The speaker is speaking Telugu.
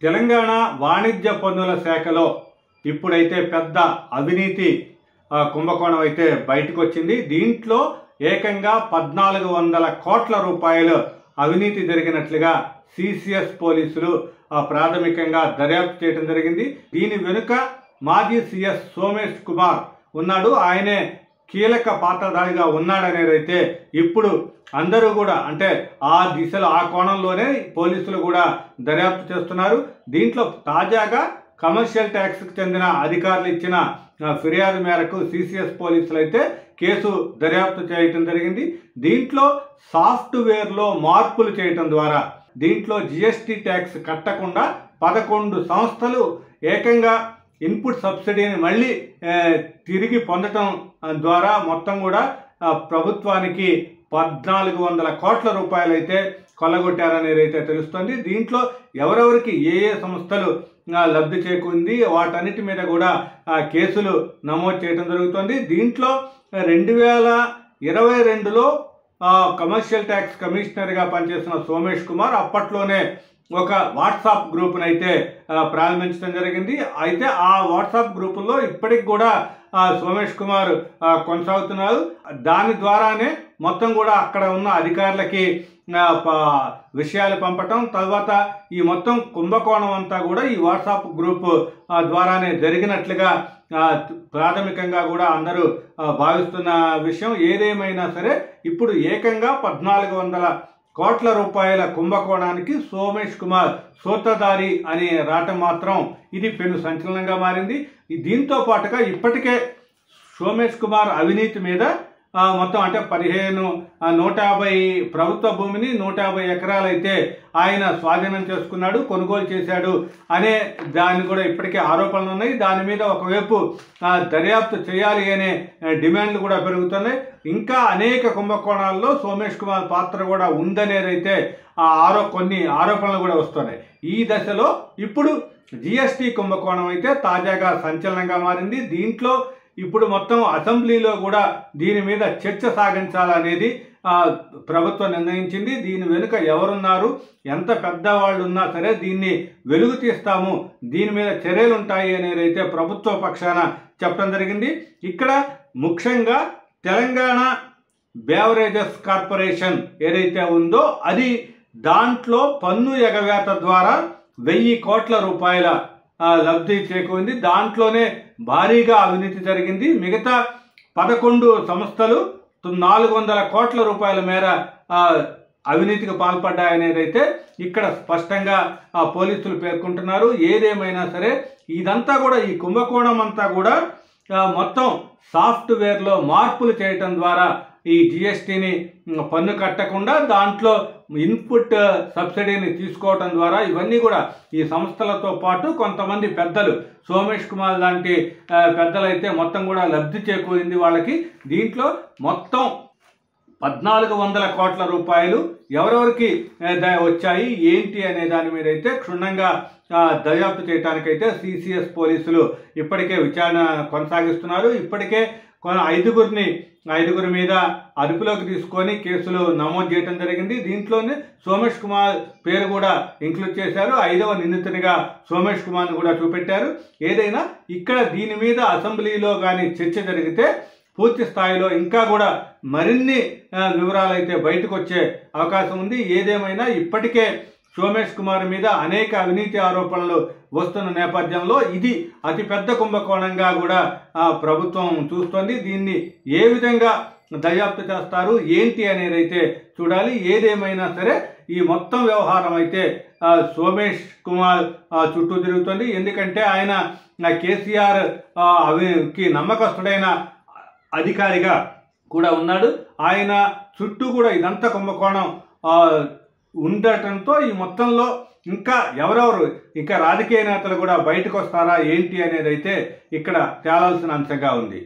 తెలంగాణ వాణిజ్య పన్నుల శాఖలో ఇప్పుడైతే పెద్ద అవినీతి కుంభకోణం అయితే బయటకు వచ్చింది. దీంట్లో ఏకంగా 1400 కోట్ల రూపాయలు అవినీతి జరిగినట్లుగా సిసిఎస్ పోలీసులు ప్రాథమికంగా దర్యాప్తు చేయడం జరిగింది. దీని వెనుక మాజీ సిఎస్ సోమేష్ కుమార్ ఉన్నాడు. ఆయనే కీలక పాత్రధారిగా ఉన్నాడనేది అయితే ఇప్పుడు అందరూ కూడా అంటే ఆ దిశలో ఆ కోణంలోనే పోలీసులు కూడా దర్యాప్తు చేస్తున్నారు. దీంట్లో తాజాగా కమర్షియల్ ట్యాక్స్కి చెందిన అధికారులు ఇచ్చిన ఫిర్యాదు మేరకు సిసిఎస్ పోలీసులు అయితే కేసు దర్యాప్తు చేయటం జరిగింది. దీంట్లో సాఫ్ట్వేర్లో మార్పులు చేయటం ద్వారా దీంట్లో జిఎస్టీ ట్యాక్స్ కట్టకుండా 11 సంస్థలు ఏకంగా ఇన్పుట్ సబ్సిడీని మళ్ళీ తిరిగి పొందటం ద్వారా మొత్తం కూడా ప్రభుత్వానికి 1400 కోట్ల రూపాయలు అయితే కొల్లగొట్టారనేది అయితే తెలుస్తుంది. దీంట్లో ఎవరెవరికి ఏ సంస్థలు లబ్ధి చేకూరింది వాటన్నిటి మీద కూడా కేసులు నమోదు చేయడం జరుగుతుంది. దీంట్లో 2022లో కమర్షియల్ ట్యాక్స్ కమిషనర్గా పనిచేసిన సోమేష్ కుమార్ అప్పట్లోనే ఒక వాట్సాప్ గ్రూప్ను అయితే ప్రారంభించడం జరిగింది. అయితే ఆ వాట్సాప్ గ్రూపుల్లో ఇప్పటికి కూడా సోమేష్ కుమార్ కొనసాగుతున్నారు. దాని ద్వారానే మొత్తం కూడా అక్కడ ఉన్న అధికారులకి విషయాలు పంపటం, తర్వాత ఈ మొత్తం కుంభకోణం అంతా కూడా ఈ వాట్సాప్ గ్రూప్ ద్వారానే జరిగినట్లుగా ప్రాథమికంగా కూడా అందరూ భావిస్తున్న విషయం. ఏదేమైనా సరే ఇప్పుడు ఏకంగా 1400 కోట్ల రూపాయల కుంభకోణానికి సోమేష్ కుమార్ సూత్రధారి అని రావటం మాత్రం ఇది పెను సంచలనంగా మారింది. దీంతో పాటుగా ఇప్పటికే సోమేష్ కుమార్ అవినీతి మీద మొత్తం అంటే 150 ప్రభుత్వ భూమిని 150 ఎకరాలు అయితే ఆయన స్వాధీనం చేసుకున్నాడు, కొనుగోలు చేశాడు అనే దాన్ని కూడా ఇప్పటికే ఆరోపణలు ఉన్నాయి. దాని మీద ఒకవైపు దర్యాప్తు చేయాలి అనే డిమాండ్లు కూడా పెరుగుతున్నాయి. ఇంకా అనేక కుంభకోణాల్లో సోమేష్ కుమార్ పాత్ర కూడా ఉందనేది అయితే కొన్ని ఆరోపణలు కూడా వస్తున్నాయి. ఈ దశలో ఇప్పుడు జిఎస్టీ కుంభకోణం అయితే తాజాగా సంచలనంగా మారింది. దీంట్లో ఇప్పుడు మొత్తం అసెంబ్లీలో కూడా దీని మీద చర్చ సాగించాలనేది ప్రభుత్వం నిర్ణయించింది. దీని వెనుక ఎవరున్నారు, ఎంత పెద్దవాళ్ళు ఉన్నా సరే దీన్ని వెలుగు తీస్తాము, దీని మీద చర్యలు ఉంటాయి అనేది అయితే ప్రభుత్వ పక్షాన చెప్పడం జరిగింది. ఇక్కడ ముఖ్యంగా తెలంగాణ బేవరేజెస్ కార్పొరేషన్ ఏదైతే ఉందో అది దాంట్లో పన్ను ఎగవేత ద్వారా 1000 కోట్ల రూపాయల లబ్ధి చేకూరింది. దాంట్లోనే భారీగా అవినీతి జరిగింది. మిగతా 11 సంస్థలు 400 కోట్ల రూపాయల మేర అవినీతికి పాల్పడ్డాయనేది అయితే ఇక్కడ స్పష్టంగా పోలీసులు పేర్కొంటున్నారు. ఏదేమైనా సరే ఇదంతా కూడా ఈ కుంభకోణం అంతా కూడా మొత్తం సాఫ్ట్వేర్లో మార్పులు చేయటం ద్వారా ఈ జిఎస్టీని పన్ను కట్టకుండా దాంట్లో ఇన్పుట్ సబ్సిడీని తీసుకోవటం ద్వారా ఇవన్నీ కూడా ఈ సంస్థలతో పాటు కొంతమంది పెద్దలు సోమేష్ కుమార్ లాంటి పెద్దలైతే మొత్తం కూడా లబ్ధి చేకూరింది వాళ్ళకి. దీంట్లో మొత్తం 1400 కోట్ల రూపాయలు ఎవరెవరికి వచ్చాయి ఏంటి అనే దాని మీద అయితే క్షుణ్ణంగా దర్యాప్తు చేయడానికైతే సిసిఎస్ పోలీసులు ఇప్పటికే విచారణ కొనసాగిస్తున్నారు. ఇప్పటికే 5 మీద అదుపులోకి తీసుకొని కేసులు నమోదు చేయడం జరిగింది. దీంట్లోనే సోమేష్ కుమార్ పేరు కూడా ఇంక్లూడ్ చేశారు. 5వ నిందితునిగా సోమేష్ కుమార్ని కూడా చూపెట్టారు. ఏదైనా ఇక్కడ దీని మీద అసెంబ్లీలో కానీ చర్చ జరిగితే పూర్తి స్థాయిలో ఇంకా కూడా మరిన్ని వివరాలు అయితే బయటకు వచ్చే అవకాశం ఉంది. ఏదేమైనా ఇప్పటికే సోమేష్ కుమార్ మీద అనేక అవినీతి ఆరోపణలు వస్తున్న నేపథ్యంలో ఇది అతిపెద్ద కుంభకోణంగా కూడా ప్రభుత్వం చూస్తోంది. దీన్ని ఏ విధంగా దర్యాప్తు చేస్తారు ఏంటి అనేది అయితే చూడాలి. ఏదేమైనా సరే ఈ మొత్తం వ్యవహారం అయితే సోమేష్ కుమార్ చుట్టూ తిరుగుతుంది. ఎందుకంటే ఆయన కేసీఆర్ కి నమ్మకస్తుడైన అధికారిగా కూడా ఉన్నాడు. ఆయన చుట్టూ కూడా ఇదంతా కుంభకోణం ఉండటంతో ఈ మొత్తంలో ఇంకా ఎవరెవరు ఇంకా రాజకీయ నేతలు కూడా బయటకు వస్తారా ఏంటి అనేది అయితే ఇక్కడ తేలాల్సిన అంశంగా ఉంది.